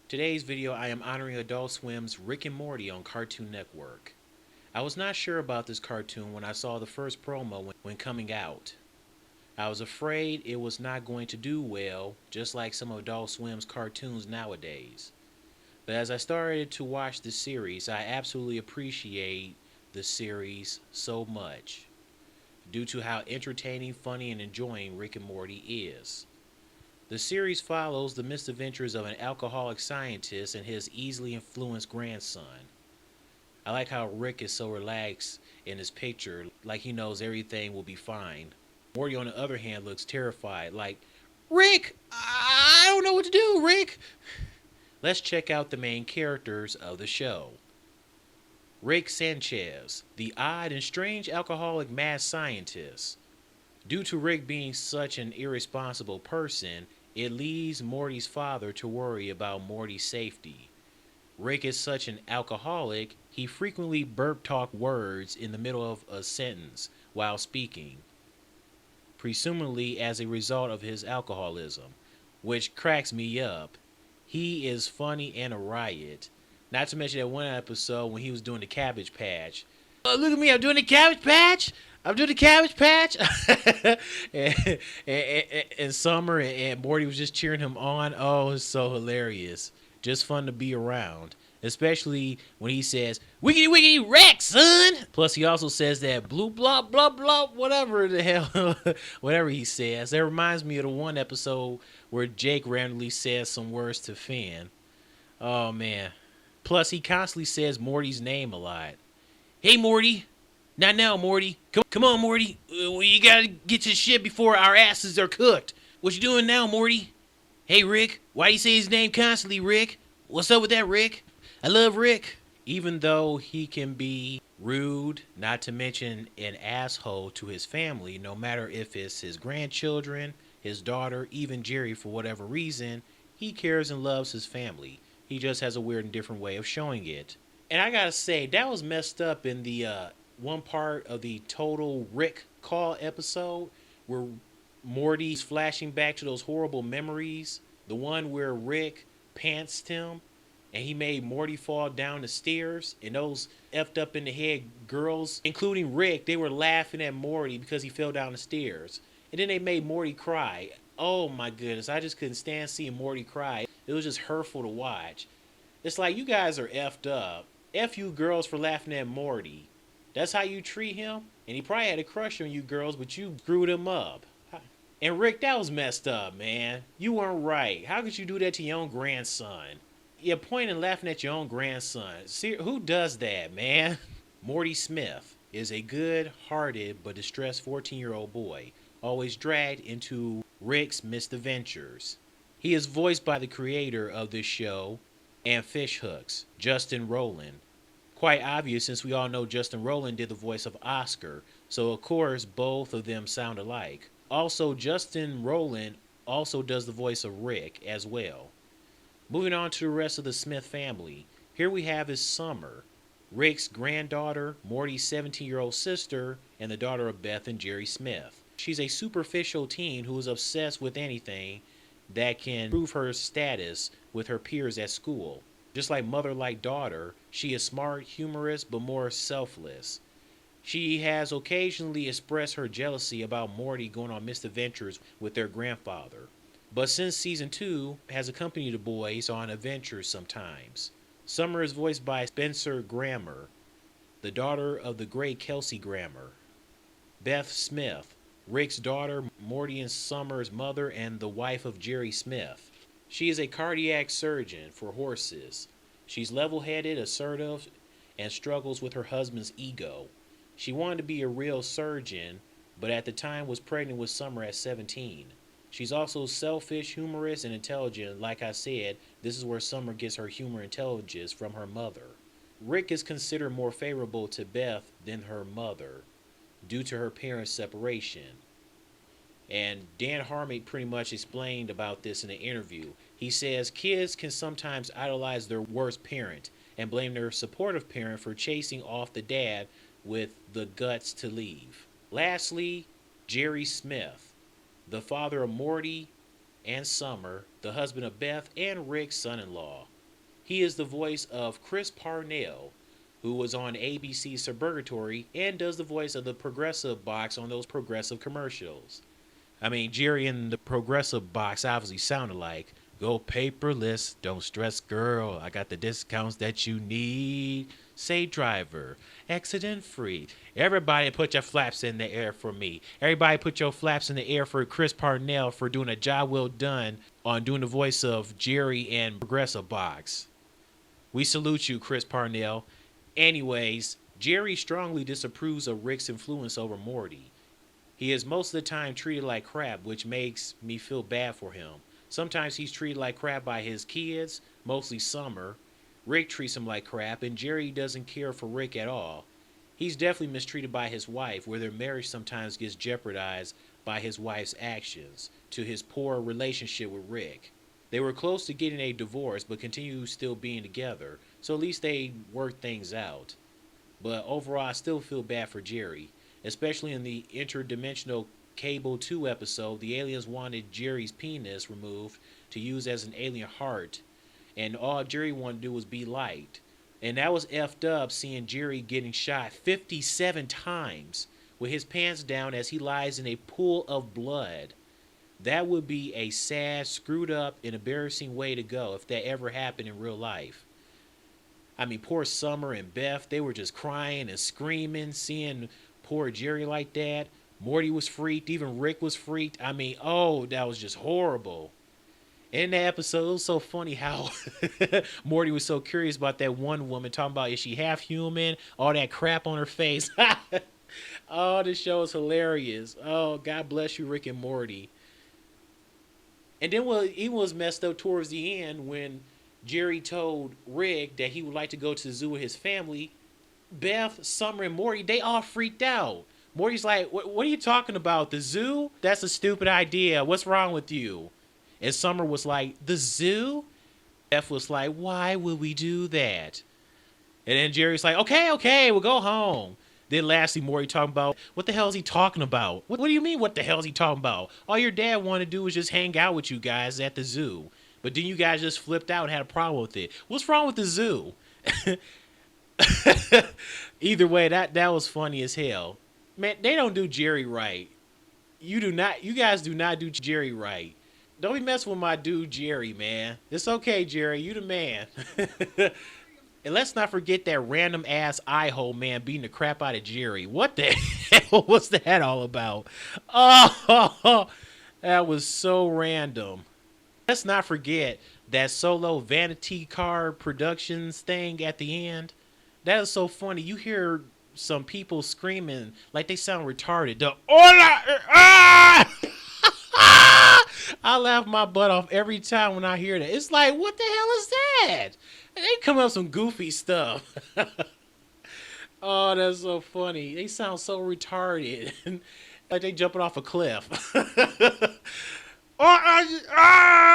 Today's video I am honoring Adult Swim's Rick and Morty on Cartoon Network. I was not sure about this cartoon when I saw the first promo when coming out. I was afraid it was not going to do well, just like some of Adult Swim's cartoons nowadays. But as I started to watch the series, I absolutely appreciate the series so much, due to how entertaining, funny, and enjoying Rick and Morty is. The series follows the misadventures of an alcoholic scientist and his easily influenced grandson. I like how Rick is so relaxed in his picture, like he knows everything will be fine. Morty, on the other hand, looks terrified, like, Rick, I don't know what to do, Rick. Let's check out the main characters of the show. Rick Sanchez, the odd and strange alcoholic mad scientist. Due to Rick being such an irresponsible person, it leads Morty's father to worry about Morty's safety. Rick is such an alcoholic, he frequently burp talk words in the middle of a sentence while speaking, presumably as a result of his alcoholism, which cracks me up. He is funny and a riot. Not to mention that one episode when he was doing the Cabbage Patch. Oh, look at me, I'm doing the Cabbage Patch! I'm doing the Cabbage Patch! and Summer and Morty was just cheering him on. Oh, it's so hilarious. Just fun to be around. Especially when he says, wiggity wiggity wreck, son! Plus he also says that blue blah blah blah, whatever the hell, whatever he says. That reminds me of the one episode where Jake randomly says some words to Finn. Oh man. Plus he constantly says Morty's name a lot. Hey Morty! Not now, Morty. Come on, Morty. You gotta get your shit before our asses are cooked. What you doing now, Morty? Hey, Rick. Why do you say his name constantly, Rick? What's up with that, Rick? I love Rick. Even though he can be rude, not to mention an asshole to his family, no matter if it's his grandchildren, his daughter, even Jerry, for whatever reason, he cares and loves his family. He just has a weird and different way of showing it. And I gotta say, that was messed up in the one part of the Total Rick Call episode where Morty's flashing back to those horrible memories. The one where Rick pantsed him and he made Morty fall down the stairs, and those effed up in the head girls, including Rick, they were laughing at Morty because he fell down the stairs. And then they made Morty cry. Oh my goodness, I just couldn't stand seeing Morty cry. It was just hurtful to watch. It's like, you guys are effed up. F you girls for laughing at Morty. That's how you treat him? And he probably had a crush on you girls, but you screwed him up. And Rick, that was messed up, man. You weren't right. How could you do that to your own grandson? You're pointing and laughing at your own grandson. See, who does that, man? Morty Smith is a good-hearted but distressed 14-year-old boy, always dragged into Rick's misadventures. He is voiced by the creator of this show and Fish Hooks, Justin Roiland. Quite obvious since we all know Justin Roiland did the voice of Oscar, so of course both of them sound alike. Also, Justin Roiland also does the voice of Rick as well. Moving on to the rest of the Smith family, here we have his Summer, Rick's granddaughter, Morty's 17-year-old sister, and the daughter of Beth and Jerry Smith. She's a superficial teen who is obsessed with anything that can improve her status with her peers at school. Just like mother like daughter, she is smart, humorous, but more selfless. She has occasionally expressed her jealousy about Morty going on misadventures with their grandfather, but since season 2 has accompanied the boys on adventures sometimes. Summer is voiced by Spencer Grammer, the daughter of the great Kelsey Grammer. Beth Smith, Rick's daughter, Morty and Summer's mother, and the wife of Jerry Smith. She is a cardiac surgeon for horses. She's level-headed, assertive, and struggles with her husband's ego. She wanted to be a real surgeon, but at the time was pregnant with Summer at 17. She's also selfish, humorous, and intelligent. Like I said, this is where Summer gets her humor and intelligence from her mother. Rick is considered more favorable to Beth than her mother, due to her parents' separation. And Dan Harmon pretty much explained about this in an interview. He says kids can sometimes idolize their worst parent and blame their supportive parent for chasing off the dad with the guts to leave. Lastly, Jerry Smith, the father of Morty and Summer, the husband of Beth and Rick's son-in-law. He is the voice of Chris Parnell, who was on ABC's Suburgatory and does the voice of the Progressive Box on those Progressive commercials. I mean, Jerry and the Progressive Box obviously sound alike. Go paperless, don't stress, girl. I got the discounts that you need. Say driver, accident free. Everybody put your flaps in the air for me. Everybody put your flaps in the air for Chris Parnell for doing a job well done on doing the voice of Jerry and Progressive Box. We salute you, Chris Parnell. Anyways, Jerry strongly disapproves of Rick's influence over Morty. He is most of the time treated like crap, which makes me feel bad for him. Sometimes he's treated like crap by his kids, mostly Summer. Rick treats him like crap, and Jerry doesn't care for Rick at all. He's definitely mistreated by his wife, where their marriage sometimes gets jeopardized by his wife's actions, to his poor relationship with Rick. They were close to getting a divorce, but continue still being together, so at least they worked things out. But overall, I still feel bad for Jerry. Especially in the interdimensional Cable 2 episode, the aliens wanted Jerry's penis removed to use as an alien heart, and all Jerry wanted to do was be liked. And that was effed up, seeing Jerry getting shot 57 times with his pants down as he lies in a pool of blood. That would be a sad, screwed up, and embarrassing way to go if that ever happened in real life. I mean, poor Summer and Beth, they were just crying and screaming, seeing poor Jerry like that. Morty was freaked. Even Rick was freaked. I mean, oh, that was just horrible. In that episode, it was so funny how Morty was so curious about that one woman, talking about, is she half human? All that crap on her face. Oh, this show is hilarious. Oh, God bless you, Rick and Morty. And then he was messed up towards the end when Jerry told Rick that he would like to go to the zoo with his family. Beth, Summer, and Morty, they all freaked out. Morty's like, what are you talking about? The zoo? That's a stupid idea. What's wrong with you? And Summer was like, the zoo? Beth was like, why would we do that? And then Jerry's like, okay, we'll go home. Then lastly, Morty talking about, what the hell is he talking about? What do you mean, what the hell is he talking about? All your dad wanted to do was just hang out with you guys at the zoo. But then you guys just flipped out and had a problem with it. What's wrong with the zoo? Either way, that was funny as hell. Man, they don't do Jerry right. You guys do not do Jerry right. Don't be messing with my dude Jerry, man. It's okay, Jerry, you the man. And let's not forget that random ass eye hole man beating the crap out of Jerry. What the hell was that all about? Oh, that was so random. Let's not forget that solo Vanity Car Productions thing at the end. That is so funny. You hear some people screaming like they sound retarded. The hola! Ah! I laugh my butt off every time when I hear that. It's like, what the hell is that? They come up with some goofy stuff. Oh, that's so funny. They sound so retarded. Like they jumping off a cliff.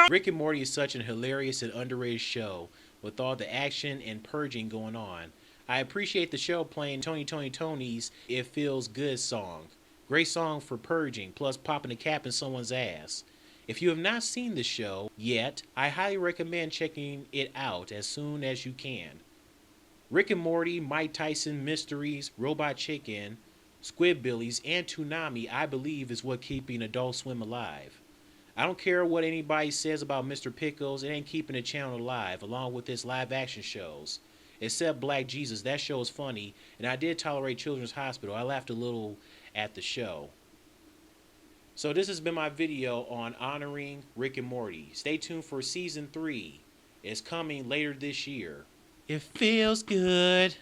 Rick and Morty is such a hilarious and underrated show with all the action and purging going on. I appreciate the show playing Tony's It Feels Good song. Great song for purging, plus popping a cap in someone's ass. If you have not seen the show yet, I highly recommend checking it out as soon as you can. Rick and Morty, Mike Tyson Mysteries, Robot Chicken, Squidbillies, and Toonami, I believe, is what keeping Adult Swim alive. I don't care what anybody says about Mr. Pickles, it ain't keeping the channel alive, along with its live action shows. Except Black Jesus, that show is funny, and I did tolerate Children's Hospital. I laughed a little at the show. So this has been my video on honoring Rick and Morty. Stay tuned for season 3. It's coming later this year. It feels good.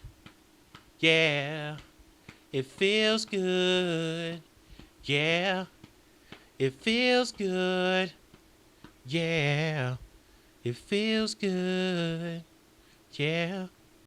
Yeah. It feels good. Yeah. It feels good. Yeah. It feels good. Yeah.